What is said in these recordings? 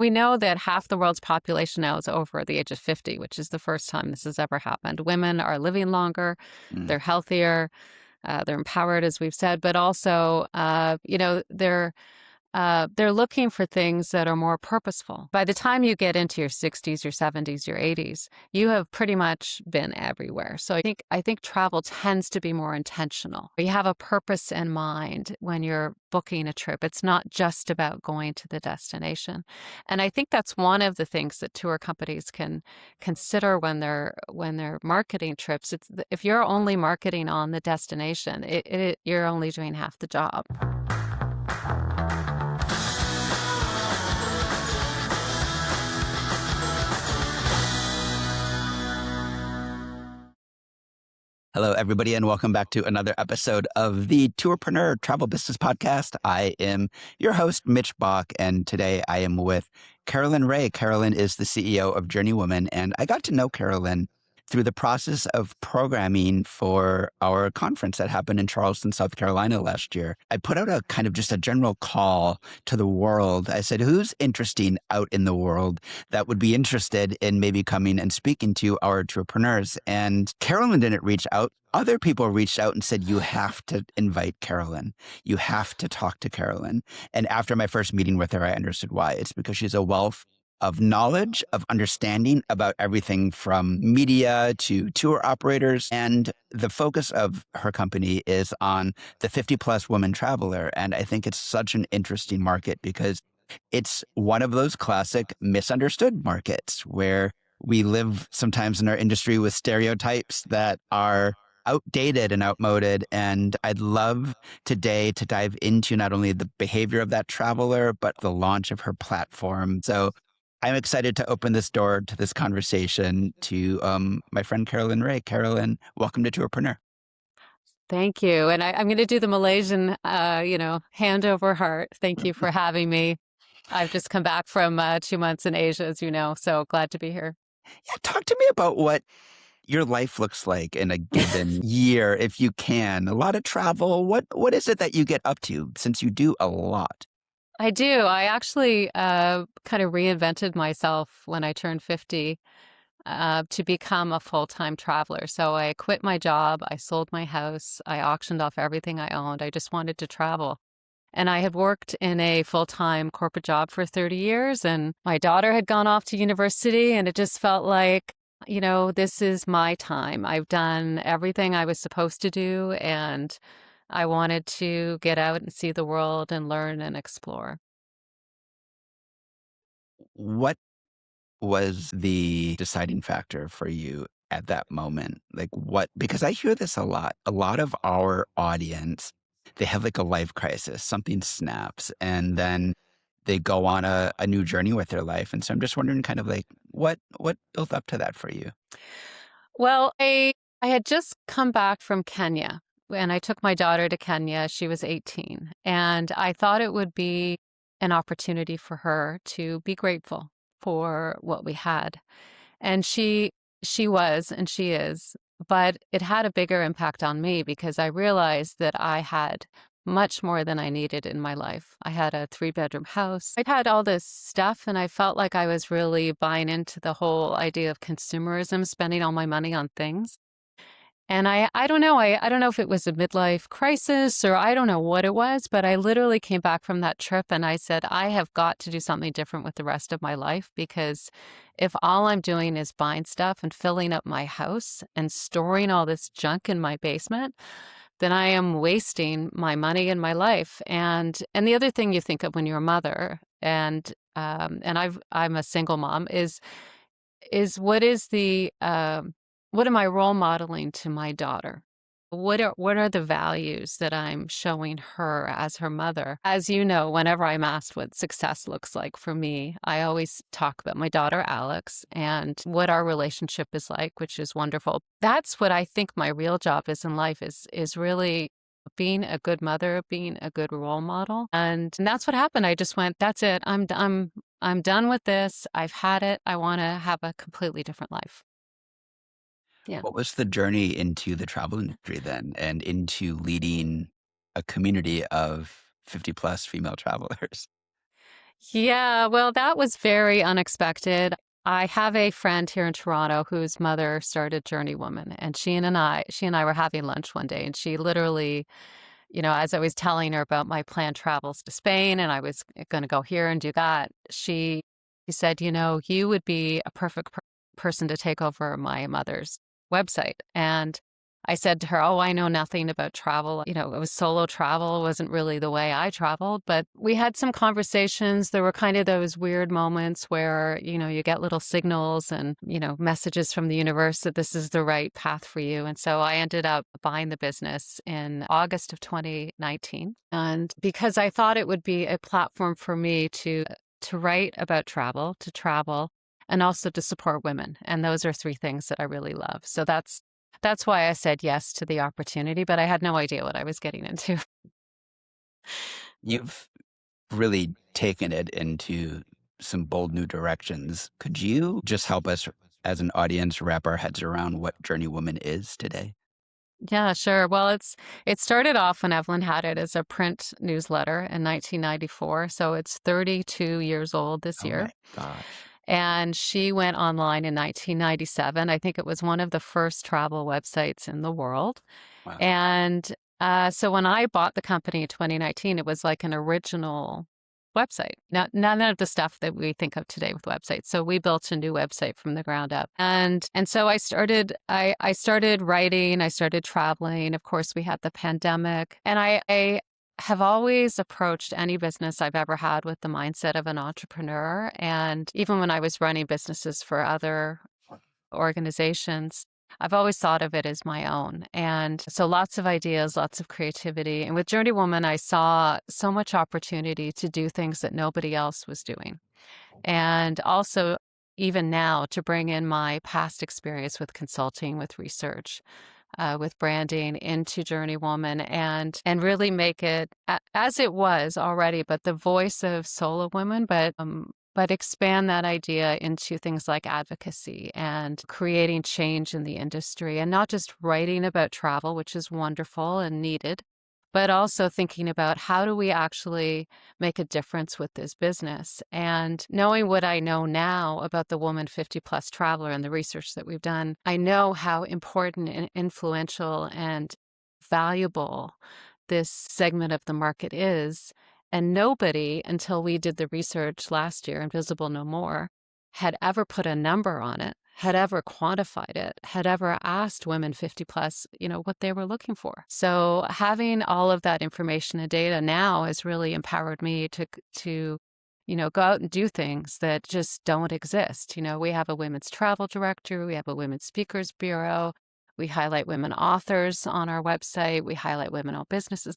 We know that half the world's population now is over the age of 50, which is the first time this has ever happened. Women are living longer, Mm. they're healthier, they're empowered, as we've said, but also, they're looking for things that are more purposeful. By the time you get into your 60s, your 70s, your 80s, you have pretty much been everywhere. So I think travel tends to be more intentional. You have a purpose in mind when you're booking a trip. It's not just about going to the destination. And I think that's one of the things that tour companies can consider when they're marketing trips. If you're only marketing on the destination, you're only doing half the job. Hello, everybody, and welcome back to another episode of the Tourpreneur Travel Business Podcast. I am your host, Mitch Bach, and today I am with Carolyn Ray. Carolyn is the CEO of Journey Woman, and I got to know Carolyn through the process of programming for our conference that happened in Charleston, South Carolina last year. I put out a kind of just a general call to the world. I said, who's interesting out in the world that would be interested in maybe coming and speaking to our tourpreneurs? And Carolyn didn't reach out. Other people reached out and said, you have to invite Carolyn. You have to talk to Carolyn. And after my first meeting with her, I understood why. It's because she's a wealth of knowledge, of understanding about everything from media to tour operators. And the focus of her company is on the 50 plus woman traveler. And I think it's such an interesting market because it's one of those classic misunderstood markets where we live sometimes in our industry with stereotypes that are outdated and outmoded. And I'd love today to dive into not only the behavior of that traveler, but the launch of her platform. So I'm excited to open this door to this conversation to my friend Carolyn Ray. Carolyn, welcome to Tourpreneur. Thank you. And I'm going to do the Malaysian, hand over heart. Thank you for having me. I've just come back from 2 months in Asia, as you know, so glad to be here. Yeah, talk to me about what your life looks like in a given year, if you can. A lot of travel. What is it that you get up to since you do a lot? I do. I actually kind of reinvented myself when I turned 50 to become a full-time traveler. So I quit my job, I sold my house, I auctioned off everything I owned. I just wanted to travel. And I had worked in a full-time corporate job for 30 years, and my daughter had gone off to university, and it just felt like, this is my time. I've done everything I was supposed to do, and I wanted to get out and see the world and learn and explore. What was the deciding factor for you at that moment? Because I hear this a lot. A lot of our audience, they have like a life crisis, something snaps, and then they go on a new journey with their life. And so I'm just wondering kind of like what built up to that for you? Well, I had just come back from Kenya, and I took my daughter to Kenya. She was 18, and I thought it would be an opportunity for her to be grateful for what we had. And she was and she is, but it had a bigger impact on me because I realized that I had much more than I needed in my life. I had a 3-bedroom house. I'd had all this stuff, and I felt like I was really buying into the whole idea of consumerism, spending all my money on things. And I don't know. I don't know if it was a midlife crisis or I don't know what it was, but I literally came back from that trip and I said, I have got to do something different with the rest of my life, because if all I'm doing is buying stuff and filling up my house and storing all this junk in my basement, then I am wasting my money and my life. And the other thing you think of when you're a mother, I'm a single mom, is what am I role modeling to my daughter? What are the values that I'm showing her as her mother? As you know, whenever I'm asked what success looks like for me, I always talk about my daughter Alex and what our relationship is like, which is wonderful. That's what I think my real job is in life, is really being a good mother, being a good role model. And that's what happened. I just went, that's it. I'm done with this. I've had it. I want to have a completely different life. Yeah. What was the journey into the travel industry then and into leading a community of 50 plus female travelers? Yeah, well, that was very unexpected. I have a friend here in Toronto whose mother started Journey Woman, and she and I were having lunch one day, and she literally, as I was telling her about my planned travels to Spain and I was going to go here and do that, she said, you would be a perfect person to take over my mother's website. And I said to her, "Oh, I know nothing about travel. It was solo travel. It wasn't really the way I traveled." But we had some conversations. There were kind of those weird moments where, you get little signals and, messages from the universe that this is the right path for you. And so I ended up buying the business in August of 2019. And because I thought it would be a platform for me to write about travel, to travel, and also to support women. And those are three things that I really love. So that's why I said yes to the opportunity, but I had no idea what I was getting into. You've really taken it into some bold new directions. Could you just help us as an audience wrap our heads around what Journey Woman is today? Yeah, sure. Well, it started off when Evelyn had it as a print newsletter in 1994, so it's 32 years old this Oh year. my gosh. And she went online in 1997. I think it was one of the first travel websites in the world. Wow. And so when I bought the company in 2019, it was like an original website. None of the stuff that we think of today with websites. So we built a new website from the ground up. And so I started writing, I started traveling. Of course, we had the pandemic. And I have always approached any business I've ever had with the mindset of an entrepreneur. And even when I was running businesses for other organizations, I've always thought of it as my own. And so lots of ideas, lots of creativity. And with Journey Woman, I saw so much opportunity to do things that nobody else was doing. And also, even now, to bring in my past experience with consulting, with research, with branding into Journey Woman and really make it as it was already, but the voice of solo women, but expand that idea into things like advocacy and creating change in the industry and not just writing about travel, which is wonderful and needed, but also thinking about how do we actually make a difference with this business. And knowing what I know now about the woman 50 plus traveler and the research that we've done, I know how important and influential and valuable this segment of the market is. And nobody, until we did the research last year, Invisible No More, had ever put a number on it, had ever quantified it, had ever asked women 50 plus, what they were looking for. So having all of that information and data now has really empowered me to go out and do things that just don't exist. We have a women's travel director, we have a women's speakers bureau, we highlight women authors on our website, we highlight women-owned businesses.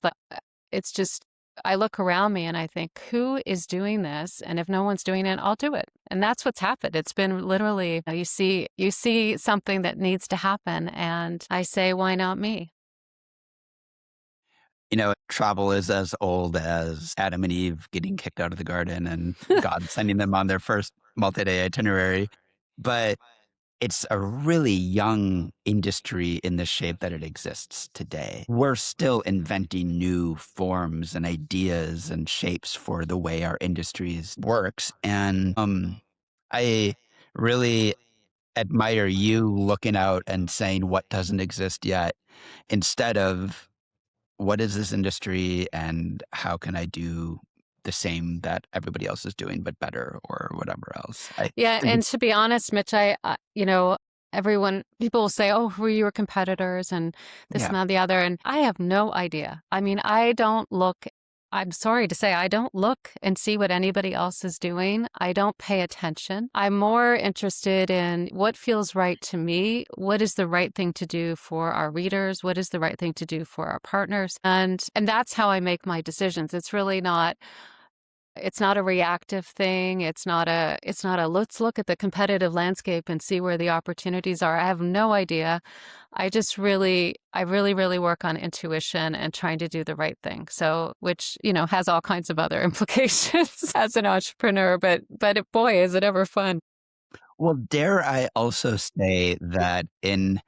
It's just, I look around me and I think, who is doing this? And if no one's doing it, I'll do it. And that's what's happened. It's been literally, you see something that needs to happen and I say, why not me? Travel is as old as Adam and Eve getting kicked out of the garden and God sending them on their first multi-day itinerary. But it's a really young industry in the shape that it exists today. We're still inventing new forms and ideas and shapes for the way our industries works. And I really admire you looking out and saying what doesn't exist yet instead of what is this industry and how can I do the same that everybody else is doing, but better or whatever else. I Yeah, think and to be honest, Mitch, people will say, "Oh, who are your competitors?" and this yeah. and that, the other, and I have no idea. I mean, I don't look. I'm sorry to say, I don't look and see what anybody else is doing. I don't pay attention. I'm more interested in what feels right to me. What is the right thing to do for our readers? What is the right thing to do for our partners? And that's how I make my decisions. It's not a reactive thing. It's not a let's look at the competitive landscape and see where the opportunities are. I have no idea. I really work on intuition and trying to do the right thing. So, which, has all kinds of other implications as an entrepreneur, but boy, is it ever fun. Well, dare I also say that in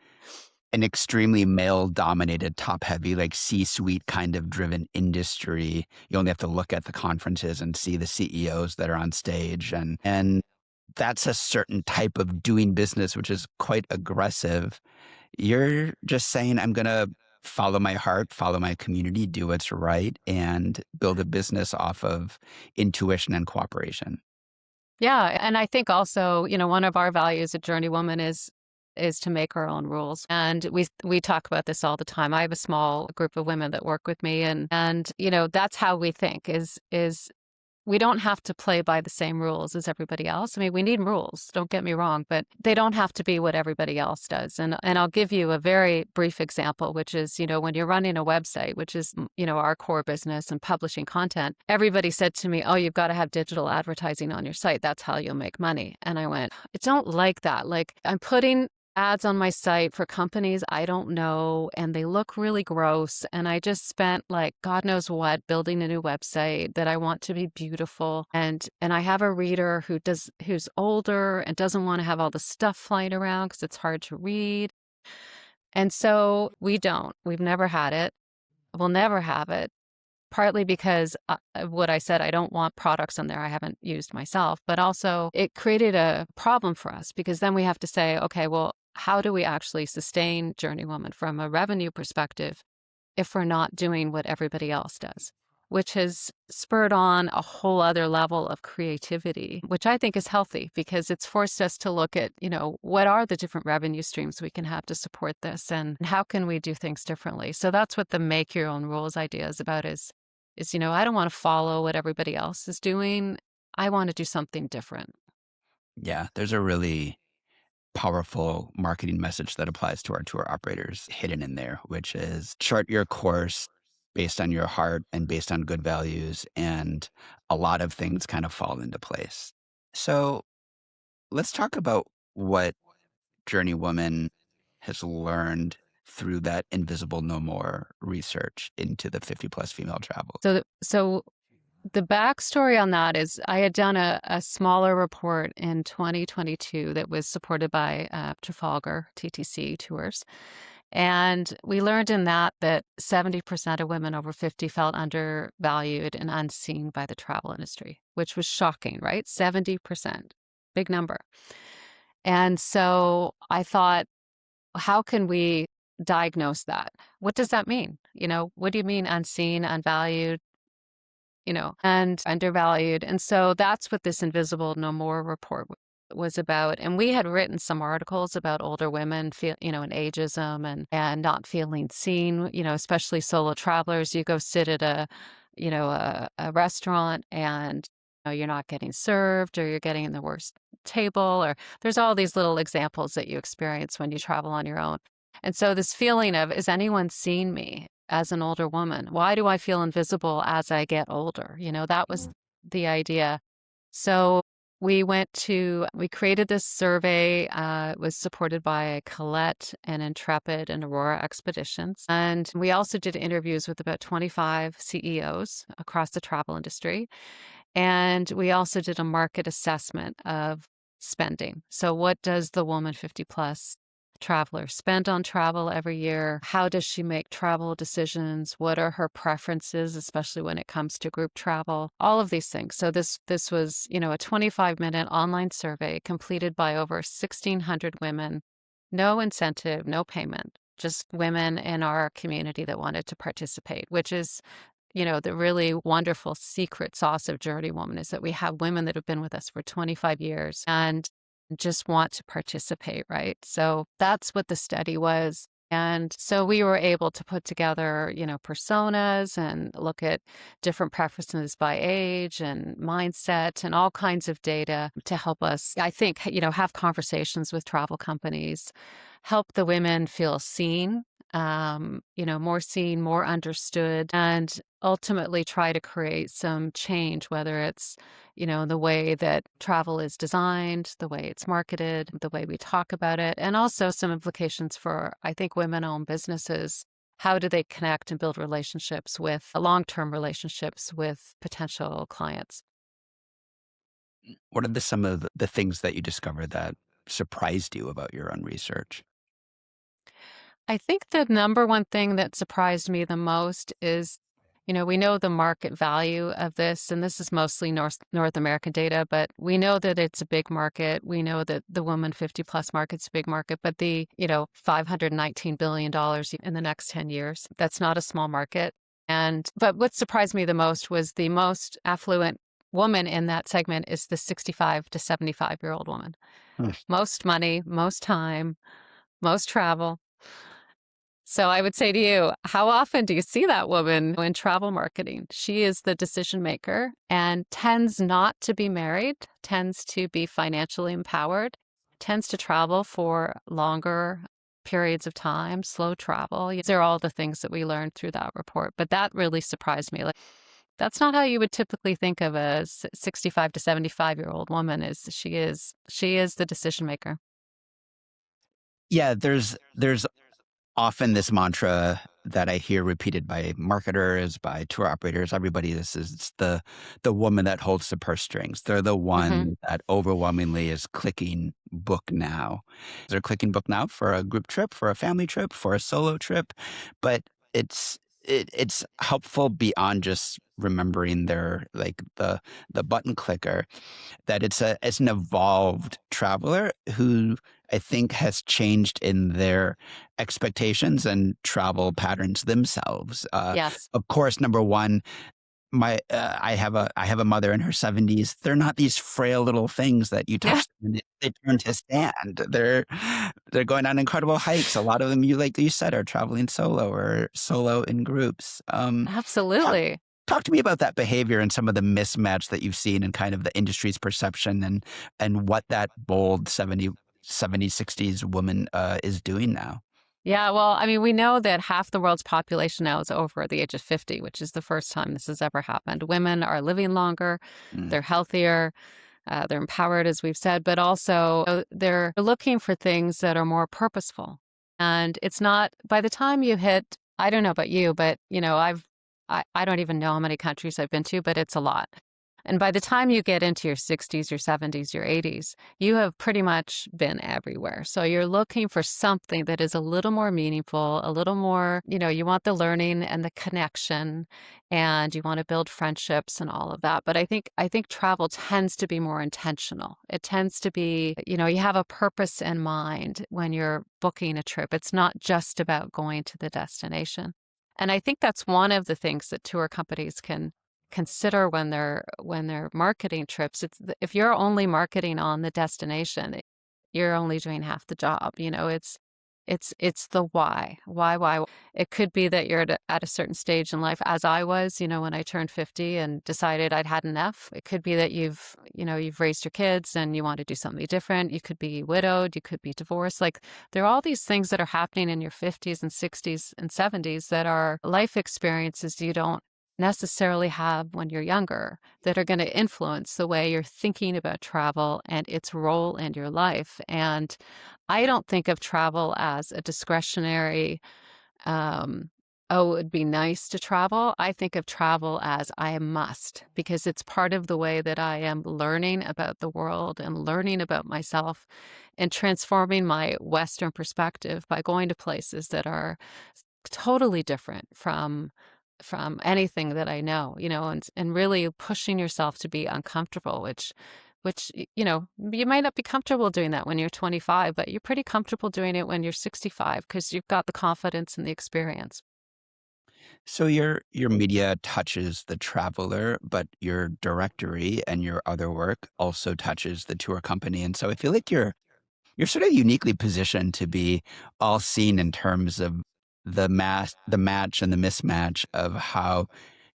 an extremely male dominated, top heavy, like C-suite kind of driven industry. You only have to look at the conferences and see the CEOs that are on stage. And that's a certain type of doing business, which is quite aggressive. You're just saying, I'm going to follow my heart, follow my community, do what's right, and build a business off of intuition and cooperation. Yeah, and I think also, one of our values at Journey Woman is to make our own rules. And we talk about this all the time. I have a small group of women that work with me, and that's how we think is we don't have to play by the same rules as everybody else. I mean, we need rules, don't get me wrong, but they don't have to be what everybody else does. And I'll give you a very brief example, which is, when you're running a website, which is, our core business and publishing content, everybody said to me, "Oh, you've got to have digital advertising on your site. That's how you'll make money." And I went, "I don't like that. Like, I'm putting ads on my site for companies I don't know, and they look really gross. And I just spent like God knows what building a new website that I want to be beautiful. And I have a reader who's older and doesn't want to have all the stuff flying around because it's hard to read." And so we've never had it. We'll never have it. Partly because of what I said, I don't want products on there I haven't used myself, but also it created a problem for us because then we have to say, okay, well, how do we actually sustain Journey Woman from a revenue perspective if we're not doing what everybody else does? Which has spurred on a whole other level of creativity, which I think is healthy because it's forced us to look at, what are the different revenue streams we can have to support this and how can we do things differently? So that's what the make your own rules idea is about is, I don't want to follow what everybody else is doing. I want to do something different. Yeah, there's a really powerful marketing message that applies to our tour operators hidden in there, which is chart your course based on your heart and based on good values, and a lot of things kind of fall into place. So let's talk about what Journey Woman has learned through that invisible no more research into the 50 plus female travel. So the backstory on that is I had done a smaller report in 2022 that was supported by Trafalgar TTC Tours. And we learned in that 70% of women over 50 felt undervalued and unseen by the travel industry, which was shocking, right? 70%, big number. And so I thought, how can we diagnose that? What does that mean? What do you mean unseen, unvalued? And undervalued. And so that's what this Invisible No More report was about. And we had written some articles about older women, and ageism and not feeling seen, especially solo travelers. You go sit at a restaurant and you're not getting served or you're getting the worst table or there's all these little examples that you experience when you travel on your own. And so this feeling of, is anyone seeing me as an older woman? Why do I feel invisible as I get older? That was the idea. So we created this survey. It was supported by Colette and Intrepid and Aurora Expeditions. And we also did interviews with about 25 CEOs across the travel industry. And we also did a market assessment of spending. So what does the woman 50 plus traveler spend on travel every year? How does she make travel decisions? What are her preferences, especially when it comes to group travel? All of these things. So this was, a 25-minute online survey completed by over 1,600 women. No incentive, no payment, just women in our community that wanted to participate, which is the really wonderful secret sauce of Journey Woman is that we have women that have been with us for 25 years and just want to participate, right? So that's what the study was. And so we were able to put together, personas and look at different preferences by age and mindset and all kinds of data to help us, I think, have conversations with travel companies, help the women feel seen, more seen, more understood, and ultimately try to create some change, whether it's, the way that travel is designed, the way it's marketed, the way we talk about it, and also some implications for, I think, women-owned businesses. How do they connect and build relationships with long-term relationships with potential clients? What are some of the things that you discovered that surprised you about your own research? I think the number one thing that surprised me the most is, we know the market value of this, and this is mostly North American data, but we know that it's a big market. We know that the woman 50 plus market's a big market, but the, $519 billion in the next 10 years, that's not a small market. But what surprised me the most was the most affluent woman in that segment is the 65 to 75-year-old woman. Hmm. Most money, most time, most travel. So I would say to you, how often do you see that woman in travel marketing? She is the decision maker and tends not to be married, tends to be financially empowered, tends to travel for longer periods of time, slow travel. These are all the things that we learned through that report. But that really surprised me. Like, that's not how you would typically think of a 65 to 75-year-old woman. She is the decision maker. Yeah, there's often this mantra that I hear repeated by marketers, by tour operators, everybody. This is the woman that holds the purse strings. They're the Hmm. one that overwhelmingly is clicking book now. They're clicking book now for a group trip, for a family trip, for a solo trip, but it's helpful beyond just remembering their like the button clicker, that it's an evolved traveler who I think has changed in their expectations and travel patterns themselves. Yes. Of course, number one, I have a mother in her 70s. They're not these frail little things that you Yeah, touch them and they turn to sand. They're going on incredible hikes. A lot of them, like you said, are traveling solo or solo in groups. Talk, absolutely. talk to me about that behavior and some of the mismatch that you've seen in kind of the industry's perception and what that bold 60s woman is doing now. Yeah, well, I mean, we know that half the world's population now is over the age of 50, which is the first time this has ever happened. Women are living longer, Mm. they're healthier, they're empowered, as we've said, but also they're looking for things that are more purposeful. And it's not, by the time you hit, I don't know about you, but, I don't even know how many countries I've been to, but it's a lot. And by the time you get into your 60s, your 70s, your 80s, you have pretty much been everywhere. So you're looking for something that is a little more meaningful, a little more, you want the learning and the connection, and you want to build friendships and all of that. But I think travel tends to be more intentional. It tends to be, you have a purpose in mind when you're booking a trip. It's not just about going to the destination. And I think that's one of the things that tour companies can consider when they're marketing trips. If you're only marketing on the destination, you're only doing half the job. It's the why. It could be that you're at a certain stage in life, as I was, when I turned 50 and decided I'd had enough. It could be that you've raised your kids and you want to do something different. You could be widowed, you could be divorced. Like, there are all these things that are happening in your 50s and 60s and 70s that are life experiences you don't necessarily have when you're younger, that are going to influence the way you're thinking about travel and its role in your life. And I don't think of travel as a discretionary, oh, it would be nice to travel. I think of travel as I must, because it's part of the way that I am learning about the world and learning about myself and transforming my Western perspective by going to places that are totally different from anything that I know, and really pushing yourself to be uncomfortable, which you might not be comfortable doing that when you're 25, but you're pretty comfortable doing it when you're 65 because you've got the confidence and the experience. So your media touches the traveler, but your directory and your other work also touches the tour company. And so I feel like you're sort of uniquely positioned to be all seen in terms of the match and the mismatch of how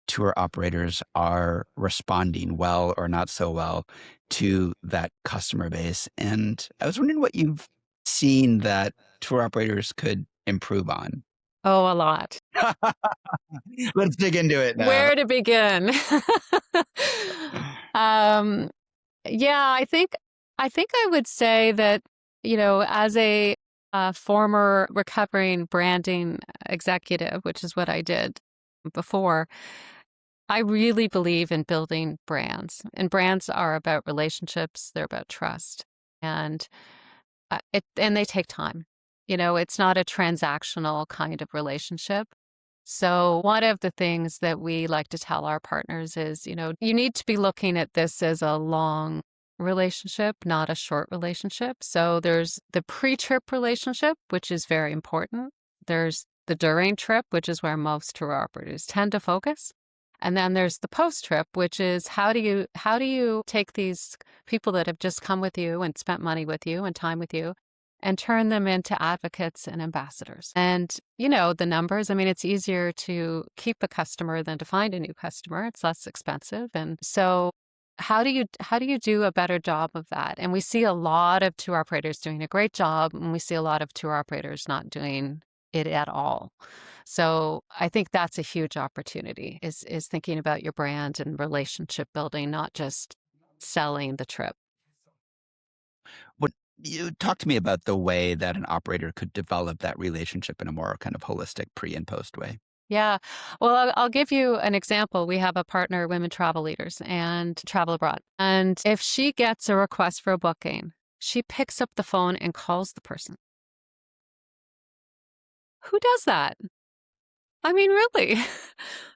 tour operators are responding well or not so well to that customer base. And I was wondering what you've seen that tour operators could improve on. Oh, a lot. Let's dig into it now. Where to begin? um, yeah, I think I would say that, as a former recovering branding executive, which is what I did before, I really believe in building brands, and brands are about relationships. They're about trust, and and they take time. It's not a transactional kind of relationship. So one of the things that we like to tell our partners is, you need to be looking at this as a long relationship, not a short relationship. So there's the pre-trip relationship, which is very important. There's the during trip, which is where most tour operators tend to focus. And then there's the post-trip, which is how do you take these people that have just come with you and spent money with you and time with you and turn them into advocates and ambassadors. And, the numbers, I mean, it's easier to keep a customer than to find a new customer. It's less expensive. And so how do you do a better job of that? And we see a lot of tour operators doing a great job, and we see a lot of tour operators not doing it at all. So I think that's a huge opportunity is thinking about your brand and relationship building, not just selling the trip. What you talk to me about the way that an operator could develop that relationship in a more kind of holistic pre and post way. Yeah. Well, I'll give you an example. We have a partner, Women Travel Leaders, and travel abroad. And if she gets a request for a booking, she picks up the phone and calls the person. Who does that? I mean, really,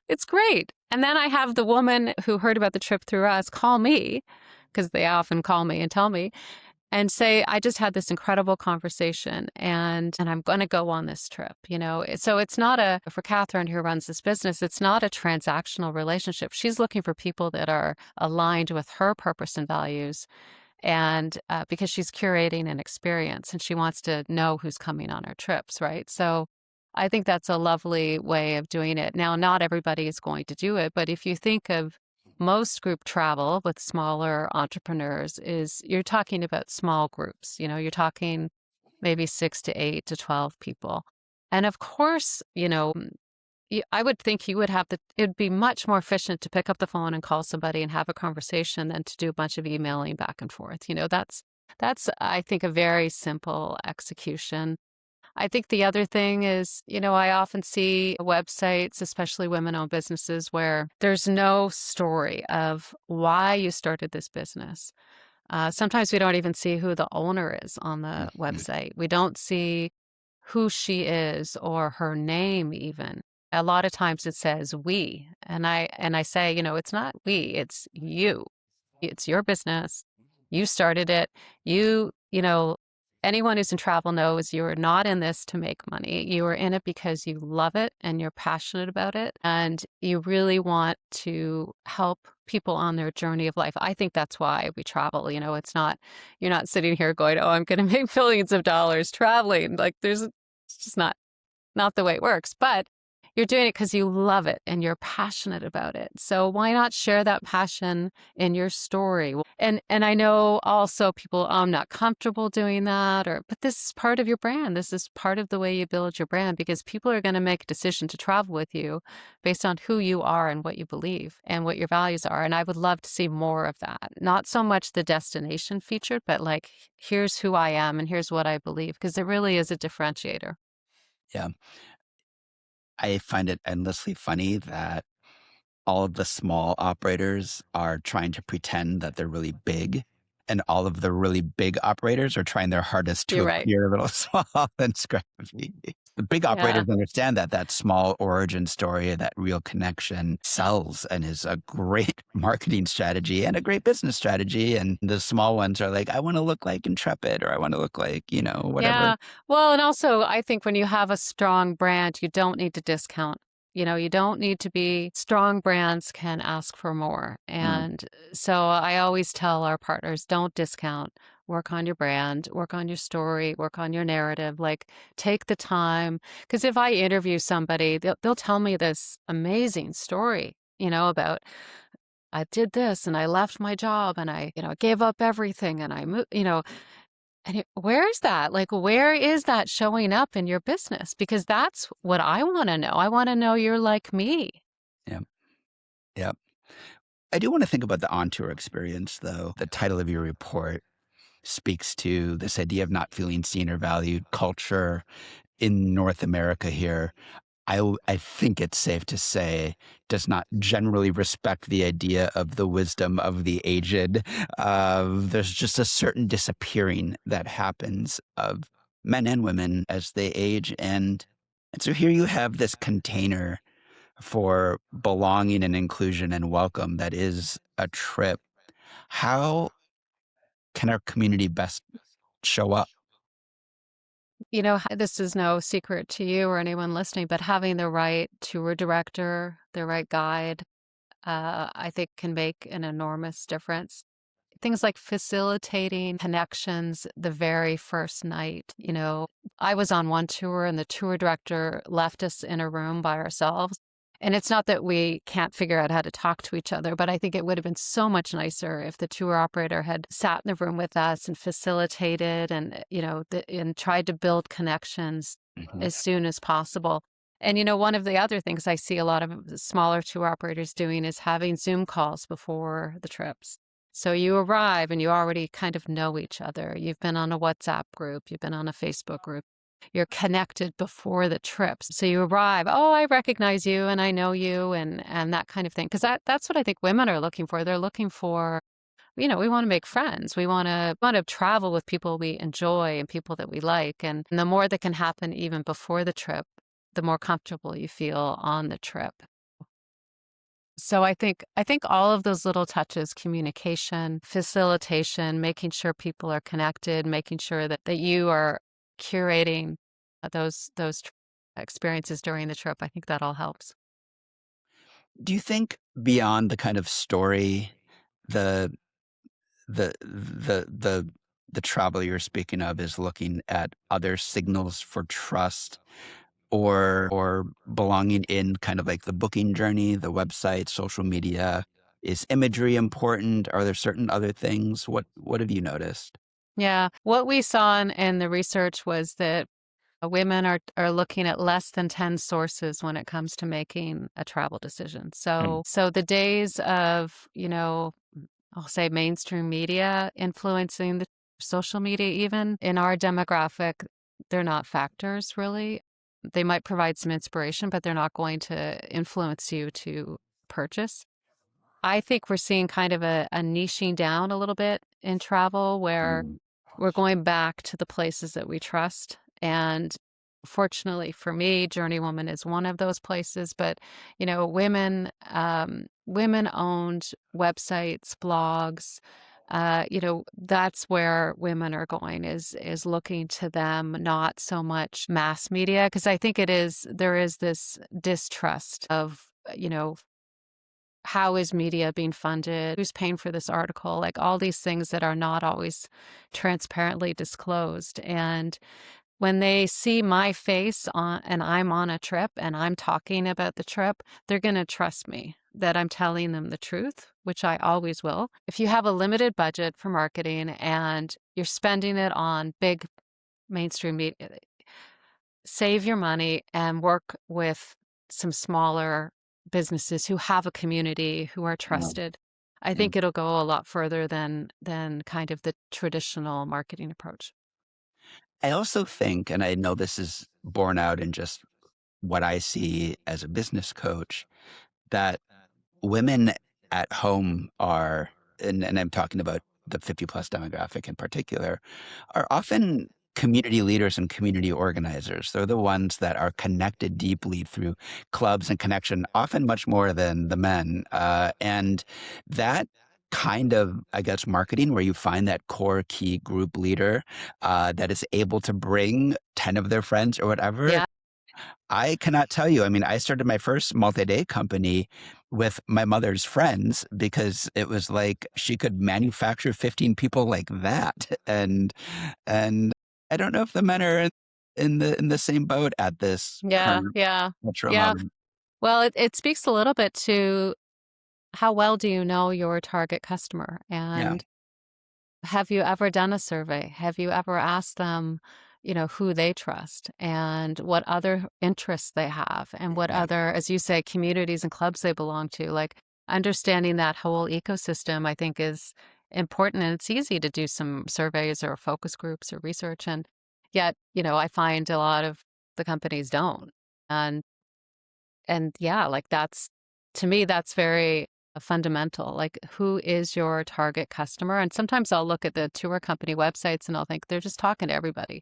it's great. And then I have the woman who heard about the trip through us call me, because they often call me and tell me, and say, I just had this incredible conversation and I'm going to go on this trip, So it's not for Catherine who runs this business, it's not a transactional relationship. She's looking for people that are aligned with her purpose and values. And because she's curating an experience and she wants to know who's coming on her trips, right? So I think that's a lovely way of doing it. Now, not everybody is going to do it, but if you think of most group travel with smaller entrepreneurs is you're talking about small groups, you're talking maybe 6 to 8 to 12 people. And of course, I would think you would it'd be much more efficient to pick up the phone and call somebody and have a conversation than to do a bunch of emailing back and forth. That's, I think, a very simple execution. I think the other thing is, I often see websites, especially women-owned businesses, where there's no story of why you started this business. Sometimes we don't even see who the owner is on the Mhm. website. We don't see who she is or her name even. A lot of times it says we, and I say, it's not we, it's you. It's your business. You started it. Anyone who's in travel knows you are not in this to make money. You are in it because you love it and you're passionate about it and you really want to help people on their journey of life. I think that's why we travel. You're not sitting here going, oh, I'm going to make billions of dollars traveling. It's just not the way it works. But you're doing it because you love it and you're passionate about it. So why not share that passion in your story? And I know also people, oh, I'm not comfortable doing that, but this is part of your brand. This is part of the way you build your brand because people are going to make a decision to travel with you based on who you are and what you believe and what your values are. And I would love to see more of that. Not so much the destination featured, but like, here's who I am and here's what I believe, because it really is a differentiator. Yeah. I find it endlessly funny that all of the small operators are trying to pretend that they're really big, and all of the really big operators are trying their hardest to You're right. appear a little small and scrappy. The big Yeah. operators understand that that small origin story, that real connection sells and is a great marketing strategy and a great business strategy. And the small ones are like, I want to look like Intrepid or I want to look like, whatever. Yeah. Well, and also I think when you have a strong brand, you don't need to discount. You don't need to be strong brands can ask for more. Mm, And so I always tell our partners, don't discount. Work on your brand, work on your story, work on your narrative. Like take the time. Because if I interview somebody, they'll tell me this amazing story, about I did this and I left my job and I, gave up everything and I moved, where is that? Like, where is that showing up in your business? Because that's what I want to know. I want to know you're like me. yeah. Yeah. I do want to think about the on tour experience, though. The title of your report speaks to this idea of not feeling seen or valued culture in North America here. I think it's safe to say does not generally respect the idea of the wisdom of the aged. There's just a certain disappearing that happens of men and women as they age. And so here you have this container for belonging and inclusion and welcome that is a trip. How can our community best show up? This is no secret to you or anyone listening, but having the right tour director, the right guide, I think can make an enormous difference. Things like facilitating connections the very first night. I was on one tour and the tour director left us in a room by ourselves. And it's not that we can't figure out how to talk to each other, but I think it would have been so much nicer if the tour operator had sat in the room with us and facilitated and, and tried to build connections Mhm. as soon as possible. And, one of the other things I see a lot of the smaller tour operators doing is having Zoom calls before the trips. So you arrive and you already kind of know each other. You've been on a WhatsApp group, you've been on a Facebook group. You're connected before the trips. So you arrive, oh, I recognize you and I know you and that kind of thing. Because that's what I think women are looking for. They're looking for, we want to make friends. We want to travel with people we enjoy and people that we like. And the more that can happen even before the trip, the more comfortable you feel on the trip. So I think all of those little touches, communication, facilitation, making sure people are connected, making sure that you are curating those experiences during the trip, I think that all helps. Do you think beyond the kind of story, the the travel you're speaking of is looking at other signals for trust or belonging in kind of like the booking journey, the website, social media? Is imagery important? Are there certain other things? What have you noticed? Yeah. What we saw in the research was that women are looking at less than 10 sources when it comes to making a travel decision. Mm, So the days of, I'll say mainstream media influencing the social media, even in our demographic, they're not factors really. They might provide some inspiration, but they're not going to influence you to purchase. I think we're seeing kind of a niching down a little bit in travel where mm, we're going back to the places that we trust. And fortunately for me, Journeywoman is one of those places. But, women owned websites, blogs, that's where women are going is looking to them, not so much mass media. Because I think there is this distrust of, how is media being funded? Who's paying for this article? Like all these things that are not always transparently disclosed. And when they see my face on and I'm on a trip and I'm talking about the trip, they're going to trust me that I'm telling them the truth, which I always will. If you have a limited budget for marketing and you're spending it on big mainstream media, save your money and work with some smaller businesses who have a community, who are mm, trusted. I mm. think it'll go a lot further than kind of the traditional marketing approach. I also think, and I know this is borne out in just what I see as a business coach, that women at home are, and I'm talking about the 50 plus demographic in particular, are often community leaders and community organizers. They're the ones that are connected deeply through clubs and connection, often much more than the men. And that kind of, I guess, marketing where you find that core key group leader that is able to bring 10 of their friends or whatever. Yeah. I cannot tell you. I mean, I started my first multi-day company with my mother's friends because it was like she could manufacture 15 people like that. And I don't know if the men are in the same boat at this Yeah. current Yeah. cultural Yeah. moment. Well, it speaks a little bit to how well do you know your target customer? Yeah. And have you ever done a survey? Have you ever asked them, who they trust and what other interests they have and what Yeah. other, as you say, communities and clubs they belong to? Like understanding that whole ecosystem, I think is important. And it's easy to do some surveys or focus groups or research. And yet, I find a lot of the companies don't. And and yeah, like to me, that's very fundamental. Like, who is your target customer? And sometimes I'll look at the tour company websites and I'll think they're just talking to everybody.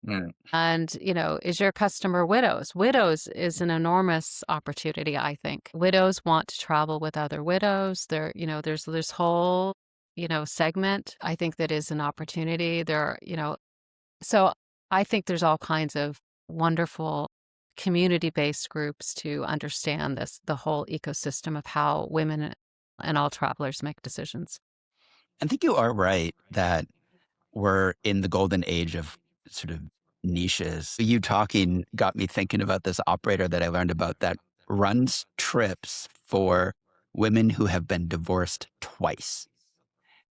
Mm. And, is your customer widows? Widows is an enormous opportunity, I think. Widows want to travel with other widows. There's this whole, segment, I think, that is an opportunity. So I think there's all kinds of wonderful community-based groups to understand the whole ecosystem of how women and all travelers make decisions. I think you are right that we're in the golden age of sort of niches. You talking got me thinking about this operator that I learned about that runs trips for women who have been divorced twice.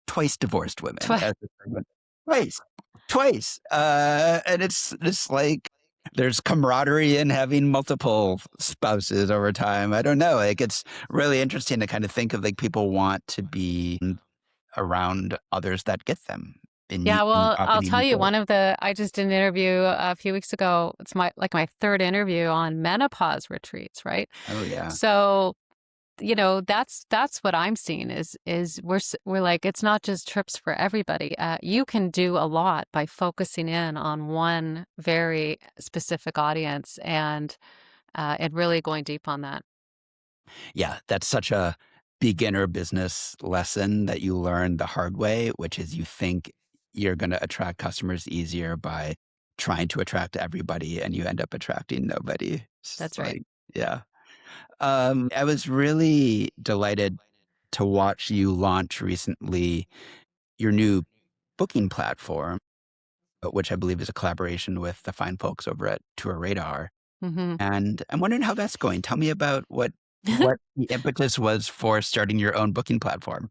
Twice divorced women. Twi- As a segment. Twice. Twice. And it's like there's camaraderie in having multiple spouses over time. I don't know. Like it's really interesting to kind of think of like people want to be around others that get them Yeah, in well, I'll often tell unique you, ways. I just did an interview a few weeks ago. It's my third interview on menopause retreats, right? Oh yeah. So, that's what I'm seeing is we're like, it's not just trips for everybody. You can do a lot by focusing in on one very specific audience and really going deep on that. Yeah, that's such a beginner business lesson that you learn the hard way, which is you think you're going to attract customers easier by trying to attract everybody and you end up attracting nobody. It's just That's right. like, yeah. I was really delighted to watch you launch recently your new booking platform, which I believe is a collaboration with the fine folks over at Tour Radar. Hmm. And I'm wondering how that's going. Tell me about what the impetus was for starting your own booking platform.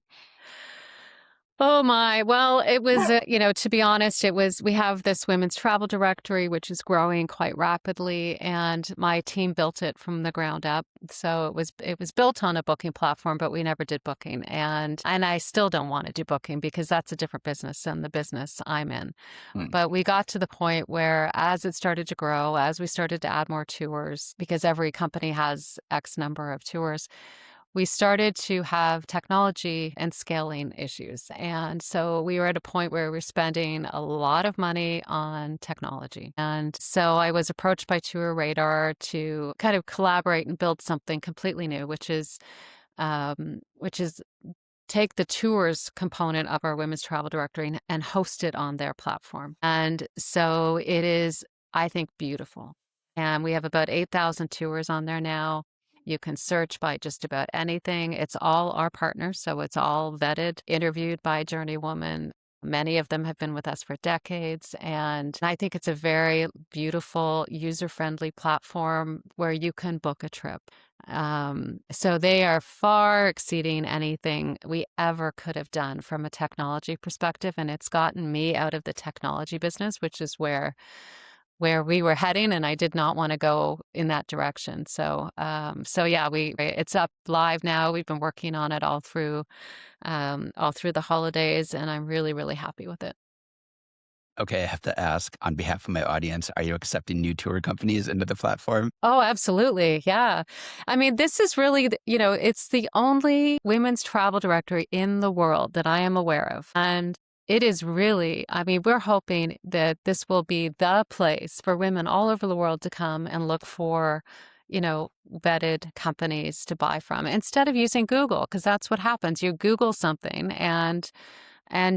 Oh my. Well, it was, to be honest, we have this women's travel directory, which is growing quite rapidly, and my team built it from the ground up. So it was built on a booking platform, but we never did booking. And I still don't want to do booking because that's a different business than the business I'm in. Hmm. But we got to the point where as it started to grow, as we started to add more tours, because every company has X number of tours, we started to have technology and scaling issues. And so we were at a point where we were spending a lot of money on technology. And so I was approached by Tour Radar to kind of collaborate and build something completely new, which is take the tours component of our women's travel directory and host it on their platform. And so it is, I think, beautiful. And we have about 8,000 tours on there now. You can search by just about anything. It's all our partners, so it's all vetted, interviewed by Journeywoman. Many of them have been with us for decades. And I think it's a very beautiful, user-friendly platform where you can book a trip. So they are far exceeding anything we ever could have done from a technology perspective. And it's gotten me out of the technology business, which is where we were heading, and I did not want to go in that direction. So yeah, it's up live now. We've been working on it all through the holidays, and I'm really, really happy with it. Okay, I have to ask on behalf of my audience, are you accepting new tour companies into the platform? Oh, absolutely. Yeah. I mean, this is really, it's the only women's travel directory in the world that I am aware of. And it is really, I mean, we're hoping that this will be the place for women all over the world to come and look for, vetted companies to buy from instead of using Google, because that's what happens. You Google something and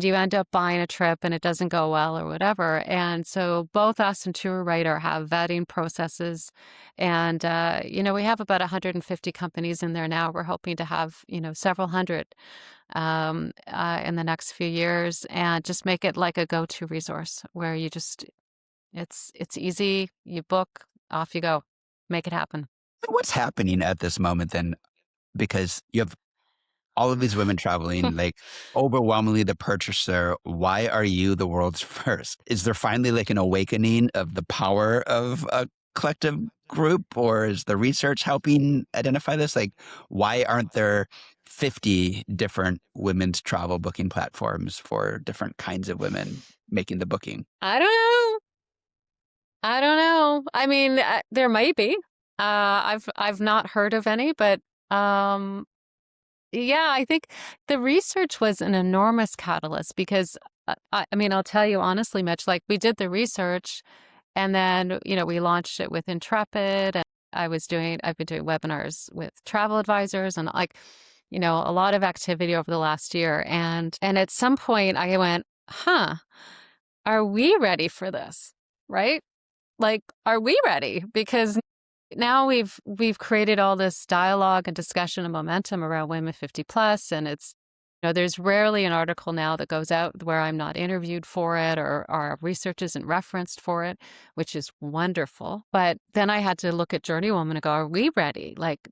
you end up buying a trip and it doesn't go well or whatever. And so both us and TourWriter have vetting processes. And, we have about 150 companies in there now. We're hoping to have, several hundred in the next few years and just make it like a go-to resource where it's easy. You book, off you go, make it happen. What's happening at this moment then? Because you have all of these women traveling, like overwhelmingly the purchaser. Why are you the world's first? Is there finally like an awakening of the power of a collective group, or is the research helping identify this? Like, why aren't there 50 different women's travel booking platforms for different kinds of women making the booking? I don't know. I don't know. I mean, there might be. I've not heard of any, but um, yeah, I think the research was an enormous catalyst because I mean, I'll tell you honestly, Mitch, like we did the research And then, we launched it with Intrepid, and I've been doing webinars with travel advisors and a lot of activity over the last year. And at some point I went, are we ready for this? Right? Like, are we ready? Because now we've created all this dialogue and discussion and momentum around women 50 plus, and there's rarely an article now that goes out where I'm not interviewed for it, or our research isn't referenced for it, which is wonderful. But then I had to look at Journeywoman and go, are we ready? Like,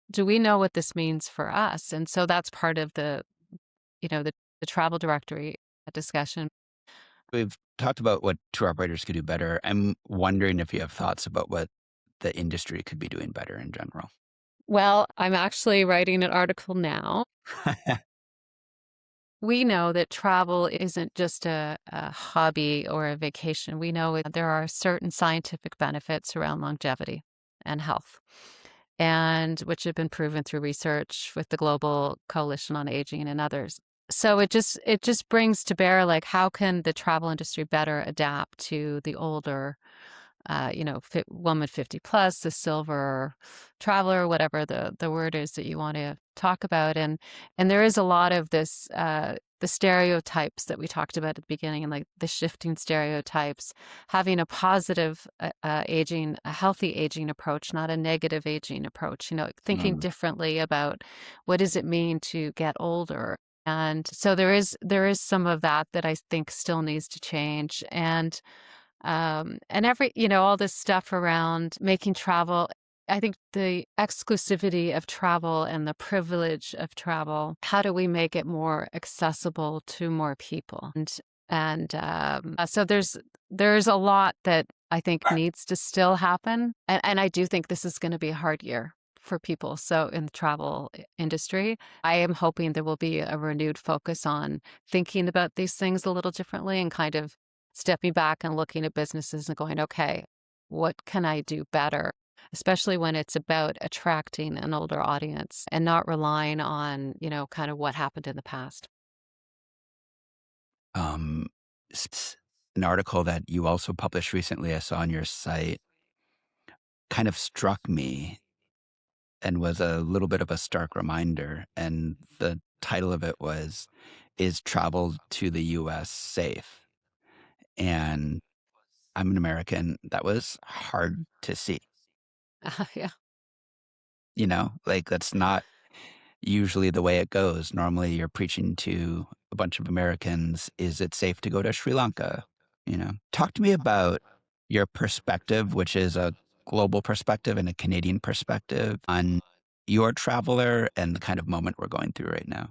do we know what this means for us? And so that's part of the travel directory discussion. We've talked about what tour operators could do better. I'm wondering if you have thoughts about what the industry could be doing better in general. Well, I'm actually writing an article now. We know that travel isn't just a hobby or a vacation. We know there are certain scientific benefits around longevity and health, and which have been proven through research with the Global Coalition on Aging and others. So it just brings to bear, like, how can the travel industry better adapt to the older woman 50 plus, the silver traveler, whatever the word is that you want to talk about. And there is a lot of this, the stereotypes that we talked about at the beginning, and like the shifting stereotypes, having a positive aging, a healthy aging approach, not a negative aging approach, thinking differently about what does it mean to get older. And so there is some of that I think still needs to change. And all this stuff around making travel, I think the exclusivity of travel and the privilege of travel, how do we make it more accessible to more people? So there's a lot that I think needs to still happen. And I do think this is going to be a hard year for people. So in the travel industry, I am hoping there will be a renewed focus on thinking about these things a little differently, and kind of stepping back and looking at businesses and going, okay, what can I do better? Especially when it's about attracting an older audience and not relying on, kind of what happened in the past. Um, an article that you also published recently, I saw on your site, kind of struck me and was a little bit of a stark reminder. And the title of it was, "Is Travel to the US Safe?" And I'm an American. That was hard to see. Yeah. Like, that's not usually the way it goes. Normally, you're preaching to a bunch of Americans, is it safe to go to Sri Lanka? Talk to me about your perspective, which is a global perspective and a Canadian perspective, on your traveler and the kind of moment we're going through right now.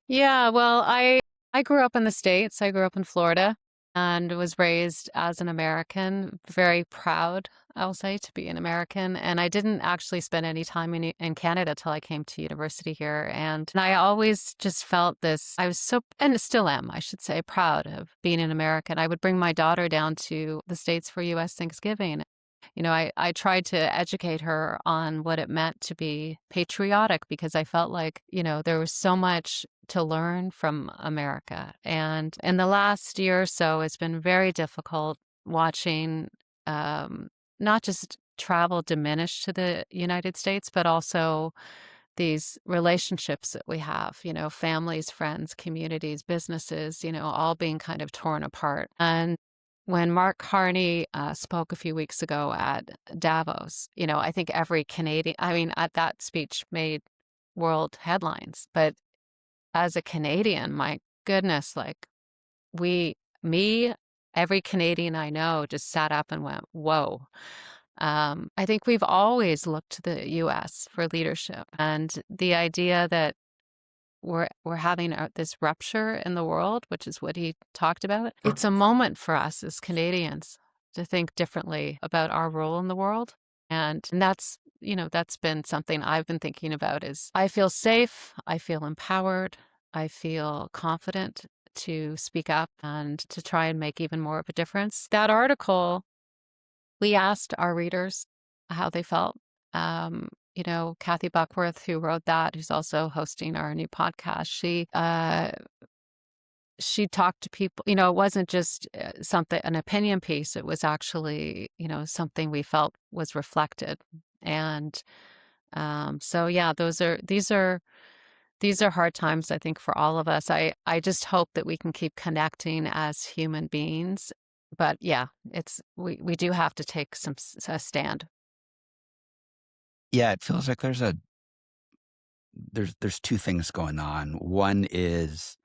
Yeah, well, I grew up in the States. I grew up in Florida and was raised as an American, very proud, I'll say, to be an American. And I didn't actually spend any time in Canada till I came to university here. And I always just felt this, I was so, and still am, I should say, proud of being an American. I would bring my daughter down to the States for US Thanksgiving. I tried to educate her on what it meant to be patriotic, because I felt like, there was so much to learn from America. And in the last year or so, it's been very difficult watching not just travel diminish to the United States, but also these relationships that we have, families, friends, communities, businesses, all being kind of torn apart. And when Mark Carney spoke a few weeks ago at Davos, I think every Canadian, I mean, at that speech made world headlines. But as a Canadian, my goodness, like me, every Canadian I know just sat up and went, whoa. I think we've always looked to the US for leadership, and the idea that we're having this rupture in the world, which is what he talked about. It's a moment for us as Canadians to think differently about our role in the world. And that's been something I've been thinking about. Is I feel safe, I feel empowered, I feel confident to speak up and to try and make even more of a difference. That article, we asked our readers how they felt. Kathy Buckworth, who wrote that, who's also hosting our new podcast, she talked to people, it wasn't just an opinion piece. It was actually, something we felt was reflected. And so, yeah, these are hard times, I think, for all of us. I just hope that we can keep connecting as human beings. But yeah, we do have to take a stand. Yeah, it feels like there's two things going on. One is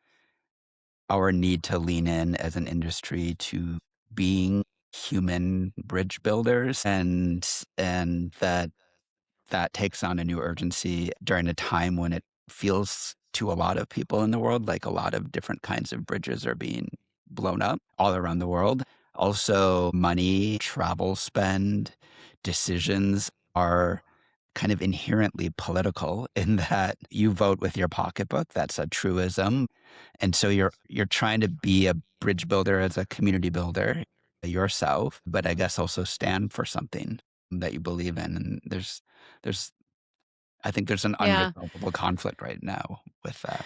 our need to lean in as an industry to being human bridge builders, and that takes on a new urgency during a time when it feels to a lot of people in the world like a lot of different kinds of bridges are being blown up all around the world. Also, money, travel spend, decisions are kind of inherently political in that you vote with your pocketbook. That's a truism. And so you're trying to be a bridge builder as a community builder yourself, but I guess also stand for something that you believe in. And there's I think there's an Yeah. unresolvable conflict right now with that.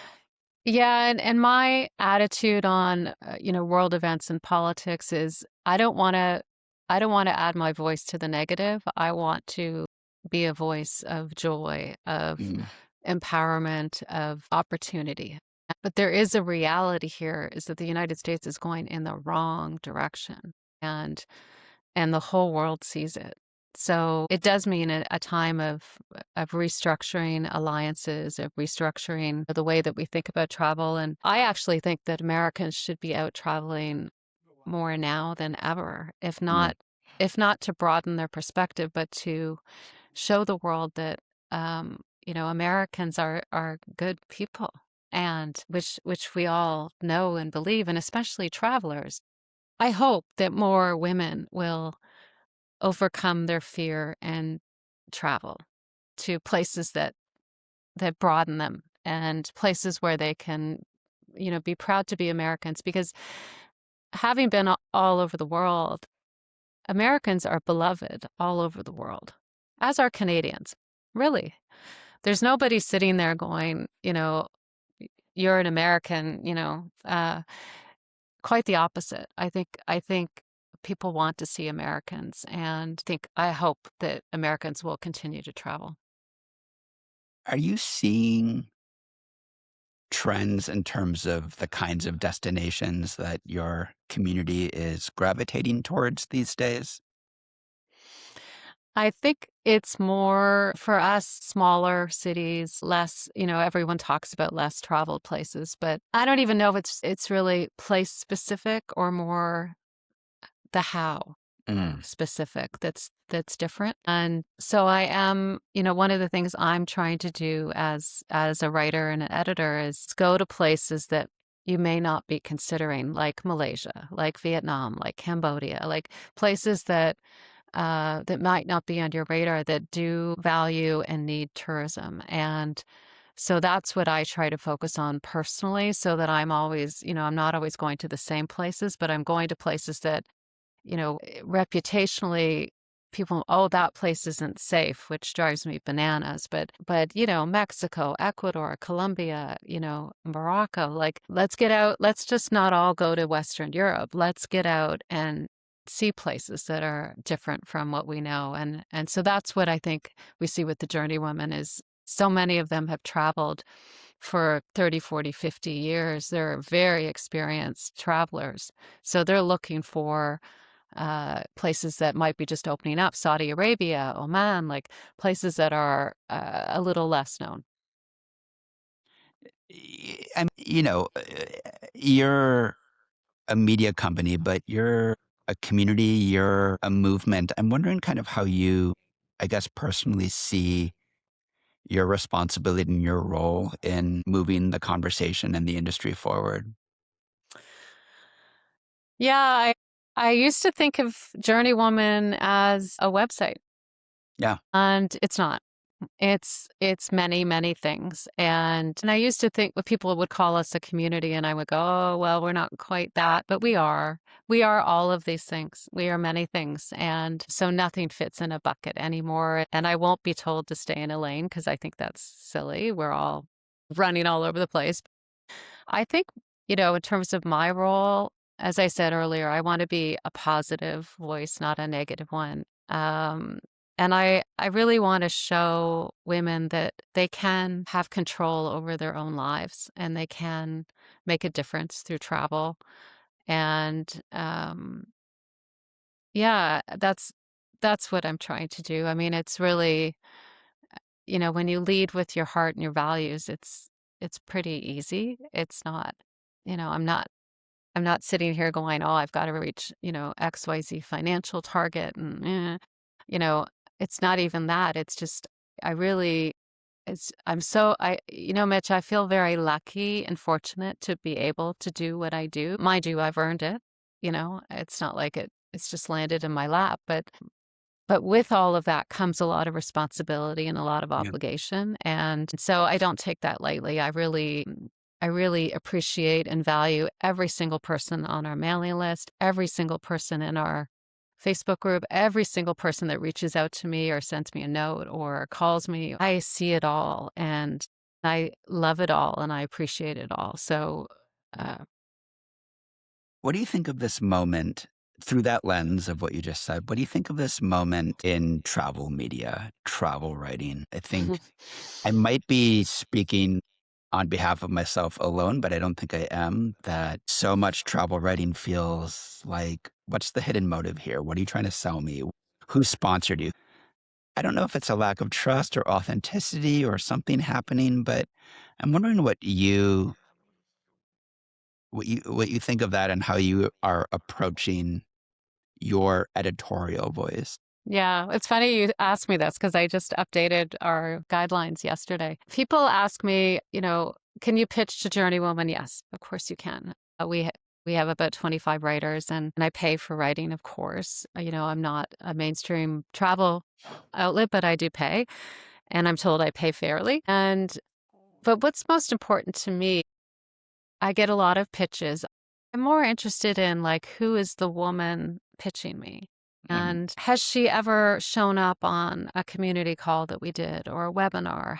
Yeah, and my attitude on, world events and politics is I don't want to add my voice to the negative. I want to be a voice of joy, of Mm. empowerment, of opportunity. But there is a reality here is that the United States is going in the wrong direction, and the whole world sees it. So it does mean a time of restructuring alliances, of restructuring the way that we think about travel. And I actually think that Americans should be out traveling more now than ever, Mm. if not to broaden their perspective, but to show the world that Americans are good people, and which we all know and believe, and especially travelers. I hope that more women will overcome their fear and travel to places that broaden them, and places where they can, be proud to be Americans, because having been all over the world, Americans are beloved all over the world, as are Canadians. Really. There's nobody sitting there going, you're an American, quite the opposite. I think people want to see Americans, and I hope that Americans will continue to travel. Are you seeing trends in terms of the kinds of destinations that your community is gravitating towards these days? I think it's more for us smaller cities, less, everyone talks about less traveled places, but I don't even know if it's really place specific or more the how Mm. specific that's different. And so I am, one of the things I'm trying to do as a writer and an editor is go to places that you may not be considering, like Malaysia, like Vietnam, like Cambodia, like places that might not be on your radar, that do value and need tourism. And so that's what I try to focus on personally, so that I'm always, I'm not always going to the same places, but I'm going to places that, reputationally people, oh, that place isn't safe, which drives me bananas. But, Mexico, Ecuador, Colombia, Morocco, like, let's get out. Let's just not all go to Western Europe. Let's get out and see places that are different from what we know. And so that's what I think we see with the Journeywomen is so many of them have traveled for 30, 40, 50 years. They're very experienced travelers. So they're looking for places that might be just opening up, Saudi Arabia, Oman, like places that are a little less known. You're a media company, but you're a community, you're a movement. I'm wondering kind of how you, I guess, personally see your responsibility and your role in moving the conversation and the industry forward. Yeah, I used to think of Journeywoman as a website, Yeah. and it's not. It's many, many things. And I used to think what people would call us a community, and I would go, "Oh, well, we're not quite that, but we are. We are all of these things. We are many things." And so nothing fits in a bucket anymore. And I won't be told to stay in a lane, because I think that's silly. We're all running all over the place. I think in terms of my role, as I said earlier, I want to be a positive voice, not a negative one. And I really want to show women that they can have control over their own lives and they can make a difference through travel. And yeah, that's what I'm trying to do. I mean, it's really, when you lead with your heart and your values, it's pretty easy. It's not, I'm not sitting here going, "Oh, I've got to reach, XYZ financial target," and you know, it's not even that. It's just I really I'm so Mitch, I feel very lucky and fortunate to be able to do what I do. Mind you, I've earned it. It's not like it's just landed in my lap, but with all of that comes a lot of responsibility and a lot of Yeah. obligation, and so I don't take that lightly. I really appreciate and value every single person on our mailing list, every single person in our Facebook group, every single person that reaches out to me or sends me a note or calls me. I see it all and I love it all and I appreciate it all. So, uh, What do you think of this moment through that lens of what you just said? What do you think of this moment in travel media, travel writing? I think I might be speaking on behalf of myself alone, but I don't think I am. That so much travel writing feels like, what's the hidden motive here? What are you trying to sell me? Who sponsored you? I don't know if it's a lack of trust or authenticity or something happening, but I'm wondering what you think of that and how you are approaching your editorial voice. yeah, it's funny you asked me this because I just updated our guidelines yesterday. People ask me, can you pitch to Journeywoman? Yes, of course you can. We have about 25 writers and I pay for writing, of course. I'm not a mainstream travel outlet, but I do pay and I'm told I pay fairly. But what's most important to me, I get a lot of pitches. I'm more interested in like who is the woman pitching me? Mhm. And has she ever shown up on a community call that we did or a webinar?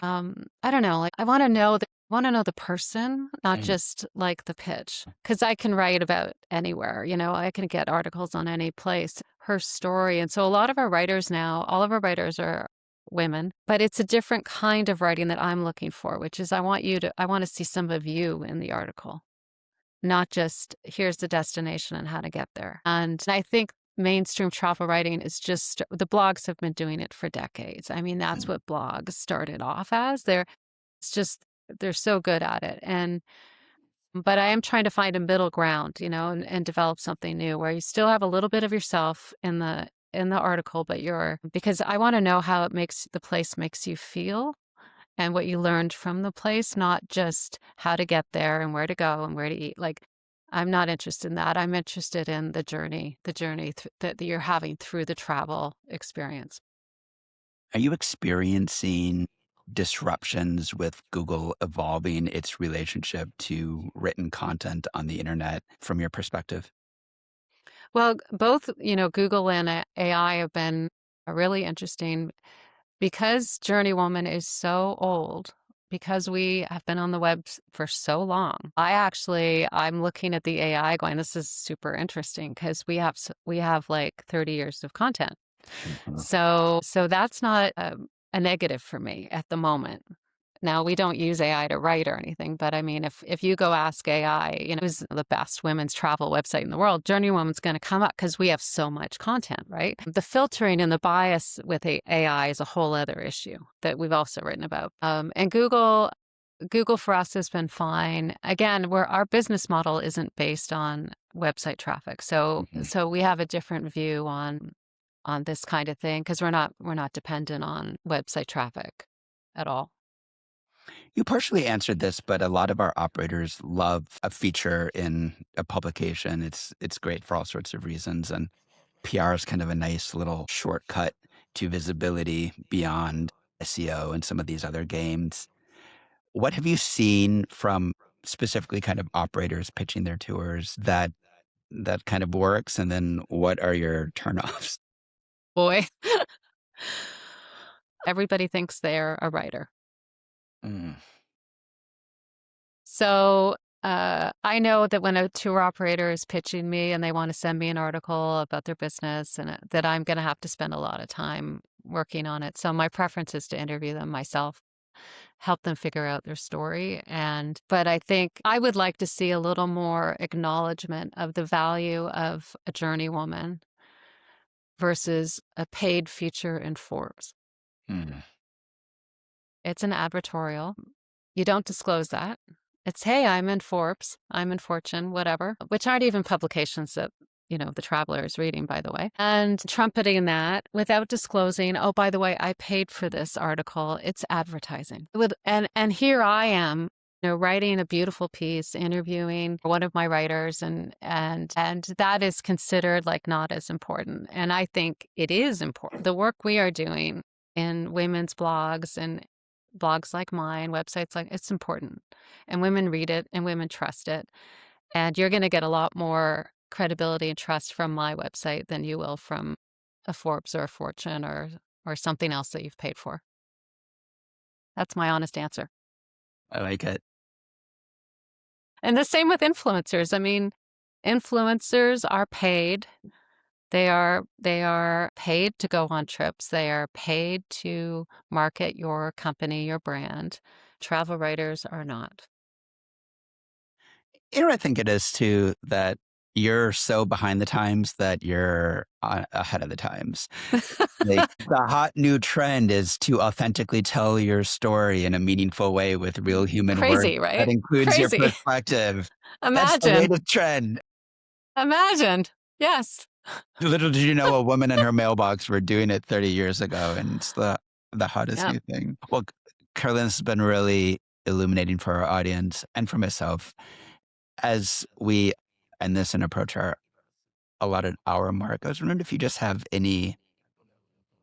I don't know. Like I want to know the person, not Mhm. just like the pitch. Because I can write about anywhere, I can get articles on any place, her story. And so a lot of our writers now, all of our writers are women, but it's a different kind of writing that I'm looking for, which is I want to see some of you in the article, not just here's the destination and how to get there. And I think mainstream travel writing is just the blogs have been doing it for decades. I mean, that's Mhm. what blogs started off as. It's just they're so good at it. But I am trying to find a middle ground, and develop something new where you still have a little bit of yourself in the article, but because I want to know how the place makes you feel and what you learned from the place, not just how to get there and where to go and where to eat. Like, I'm not interested in that. I'm interested in the journey that you're having through the travel experience. Are you experiencing disruptions with Google evolving its relationship to written content on the internet from your perspective? Well, both, Google and AI have been really interesting because Journeywoman is so old. Because we have been on the web for so long, I'm looking at the AI going, this is super interesting because we have like 30 years of content. Mhm. So that's not a negative for me at the moment. Now, we don't use AI to write or anything, but I mean, if you go ask AI, who's the best women's travel website in the world, Journeywoman's going to come up because we have so much content, right? The filtering and the bias with AI is a whole other issue that we've also written about. And Google for us has been fine. Again, where our business model isn't based on website traffic, so Mhm. so we have a different view on this kind of thing because we're not dependent on website traffic at all. You partially answered this, but a lot of our operators love a feature in a publication. It's great for all sorts of reasons, and PR is kind of a nice little shortcut to visibility beyond SEO and some of these other games. What have you seen from specifically kind of operators pitching their tours that kind of works? And then what are your turnoffs? Boy, everybody thinks they're a writer. Mm, So I know that when a tour operator is pitching me and they want to send me an article about their business and that I'm going to have to spend a lot of time working on it. So my preference is to interview them myself, help them figure out their story. But I think I would like to see a little more acknowledgement of the value of a journey woman versus a paid feature in Forbes. Hmm. It's an advertorial. You don't disclose that. It's, hey, I'm in Forbes, I'm in Fortune, whatever, which aren't even publications that, the traveler is reading, by the way. And trumpeting that without disclosing, oh, by the way, I paid for this article. It's advertising. And here I am, writing a beautiful piece, interviewing one of my writers, and that is considered like not as important. And I think it is important. The work we are doing in women's blogs and blogs like mine, websites like, it's important. And women read it and women trust it. And you're going to get a lot more credibility and trust from my website than you will from a Forbes or a Fortune or something else that you've paid for. That's my honest answer. I like it. And the same with influencers. I mean, influencers are paid. They are paid to go on trips. They are paid to market your company, your brand. Travel writers are not. I think it is too that you're so behind the times that you're ahead of the times. Like the hot new trend is to authentically tell your story in a meaningful way with real human words Crazy, that right? includes your Crazy. perspective. That's the Imagine. latest trend. Imagined. Yes. Little did you know a woman in her mailbox were doing it 30 years ago, and it's the hottest Yeah. new thing. Well, Carolyn, this has been really illuminating for our audience and for myself as we end this and approach our allotted hour mark. I was wondering if you just have any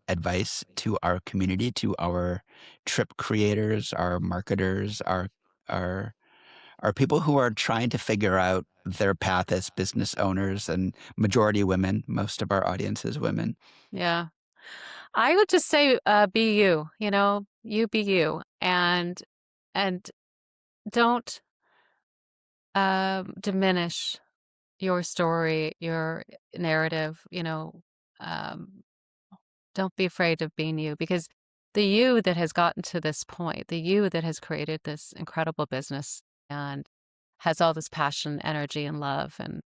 advice to our community, to our trip creators, our marketers, our our people who are trying to figure out their path as business owners, and majority women. Most of our audience is women. Yeah. I would just say, be you, you be you, and don't diminish your story, your narrative, um, don't be afraid of being you because the you that has gotten to this point, the you that has created this incredible business and has all this passion, energy, and love, and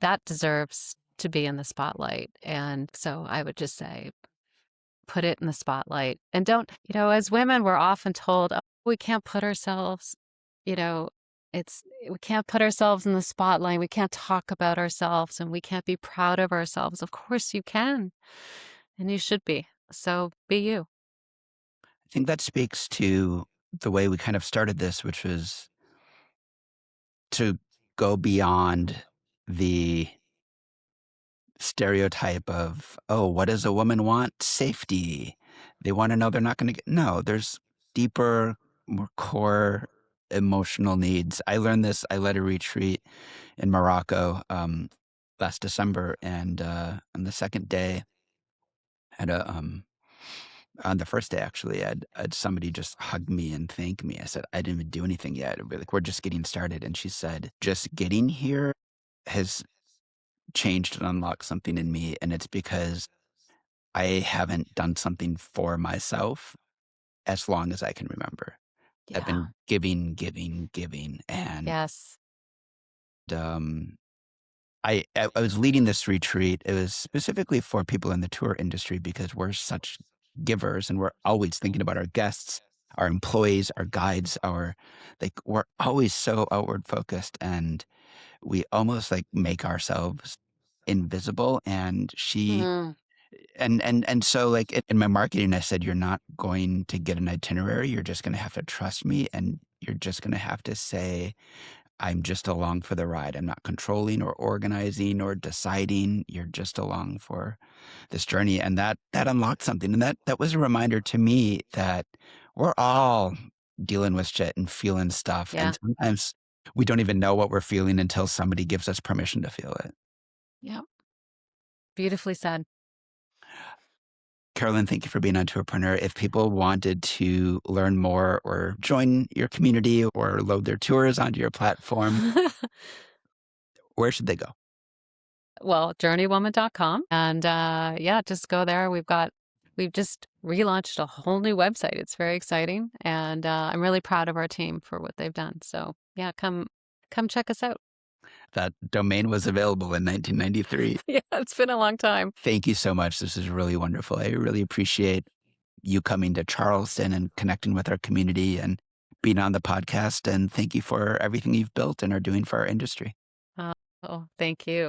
that deserves to be in the spotlight. And so I would just say, put it in the spotlight. And don't, as women, we're often told, oh, we can't put ourselves, you know, we can't put ourselves in the spotlight. We can't talk about ourselves and we can't be proud of ourselves. Of course you can. And you should be. So be you. I think that speaks to the way we kind of started this, which was to go beyond the stereotype of, oh, what does a woman want? Safety. They want to know they're not going to get. No, there's deeper, more core emotional needs. I learned this. I led a retreat in Morocco last December, and on the second day, had a on the first day actually, I had somebody just hug me and thank me. I said I didn't even do anything yet. We're like, we're just getting started, and she said, just getting here has changed and unlocked something in me, and it's because I haven't done something for myself as long as I can remember. I've Yeah. been giving, giving, giving, and Yes. um, I was leading this retreat. It was specifically for people in the tour industry because we're such givers and we're always thinking about our guests, our employees, our guides, we're always so outward focused, and we almost like make ourselves invisible. And she Mm, and so like in my marketing, I said, you're not going to get an itinerary. You're just going to have to trust me, and you're just going to have to say, I'm just along for the ride. I'm not controlling or organizing or deciding. You're just along for this journey. And that unlocked something. And that was a reminder to me that we're all dealing with shit and feeling stuff. yeah. And sometimes we don't even know what we're feeling until somebody gives us permission to feel it. Yeah. Beautifully said. Carolyn, thank you for being on Tourpreneur. If people wanted to learn more or join your community or load their tours onto your platform, where should they go? Well, journeywoman.com. And yeah, just go there. We've just relaunched a whole new website. It's very exciting. And I'm really proud of our team for what they've done. So yeah, come check us out. That domain was available in 1993. Yeah, it's been a long time. Thank you so much. This is really wonderful. I really appreciate you coming to Charleston and connecting with our community and being on the podcast. And thank you for everything you've built and are doing for our industry. Oh, thank you.